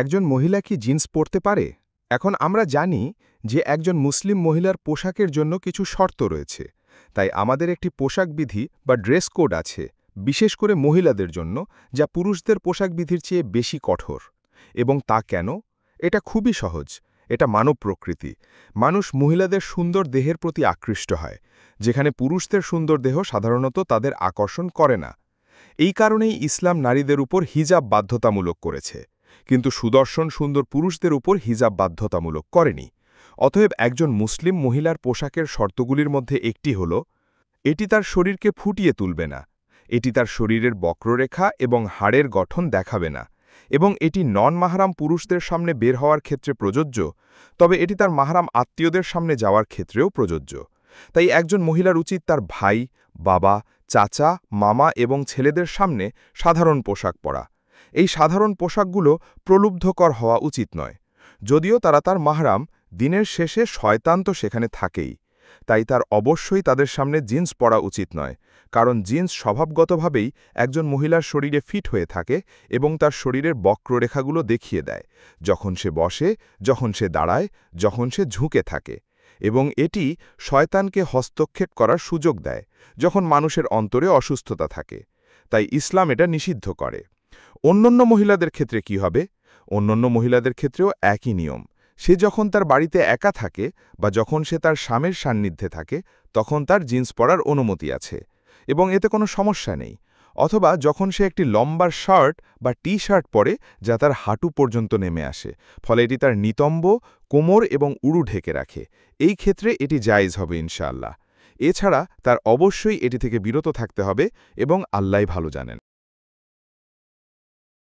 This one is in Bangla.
একজন মহিলা কি জিন্স পরতে পারে? এখন আমরা জানি যে একজন মুসলিম মহিলার পোশাকের জন্য কিছু শর্ত রয়েছে। তাই আমাদের একটি পোশাক বিধি বা ড্রেস কোড আছে, বিশেষ করে মহিলাদের জন্য, যা পুরুষদের পোশাক বিধির চেয়ে বেশি কঠোর। এবং তা কেন? এটা খুবই সহজ। এটা মানব প্রকৃতি। মানুষ মহিলাদের সুন্দর দেহের প্রতি আকৃষ্ট হয়, যেখানে পুরুষদের সুন্দর দেহ সাধারণত তাদের আকর্ষণ করে না। এই কারণেই ইসলাম নারীদের উপর হিজাব বাধ্যতামূলক করেছে, কিন্তু সুদর্শন সুন্দর পুরুষদের উপর হিজাব বাধ্যতামূলক করেনি। অতএব একজন মুসলিম মহিলার পোশাকের শর্তগুলির মধ্যে একটি হল, এটি তার শরীরকে ফুটিয়ে তুলবে না, এটি তার শরীরের বক্ররেখা এবং হাড়ের গঠন দেখাবে না, এবং এটি নন মাহরাম পুরুষদের সামনে বের হওয়ার ক্ষেত্রে প্রযোজ্য, তবে এটি তার মাহরাম আত্মীয়দের সামনে যাওয়ার ক্ষেত্রেও প্রযোজ্য। তাই একজন মহিলার উচিত তার ভাই, বাবা, চাচা, মামা এবং ছেলেদের সামনে সাধারণ পোশাক পরা। এই সাধারণ পোশাকগুলো প্রলুব্ধকর হওয়া উচিত নয়। যদিও তারা তার মাহরাম, দিনের শেষে শয়তান তো সেখানে থাকেই। তাই তার অবশ্যই তাদের সামনে জিন্স পরা উচিত নয়, কারণ জিন্স স্বভাবগতভাবেই একজন মহিলার শরীরে ফিট হয়ে থাকে এবং তার শরীরের বক্ররেখাগুলো দেখিয়ে দেয়, যখন সে বসে, যখন সে দাঁড়ায়, যখন সে ঝুঁকে থাকে। এবং এটি শয়তানকে হস্তক্ষেপ করার সুযোগ দেয়, যখন মানুষের অন্তরে অসুস্থতা থাকে। তাই ইসলাম এটা নিষিদ্ধ করে। অন্যান্য মহিলাদের ক্ষেত্রে কি হবে? অন্যান্য মহিলাদের ক্ষেত্রেও একই নিয়ম। সে যখন তার বাড়িতে একা থাকে বা যখন সে তার স্বামীর সান্নিধ্যে থাকে, তখন তার জিন্স পরার অনুমতি আছে এবং এতে কোনো সমস্যা নেই। অথবা যখন সে একটি লম্বা শার্ট বা টি শার্ট পরে যা তার হাঁটু পর্যন্ত নেমে আসে, ফলে এটি তার নিতম্ব, কোমর এবং উরু ঢেকে রাখে, এই ক্ষেত্রে এটি জায়েজ হবে ইনশাআল্লাহ। এছাড়া তার অবশ্যই এটি থেকে বিরত থাকতে হবে এবং আল্লাহই ভালো জানেন।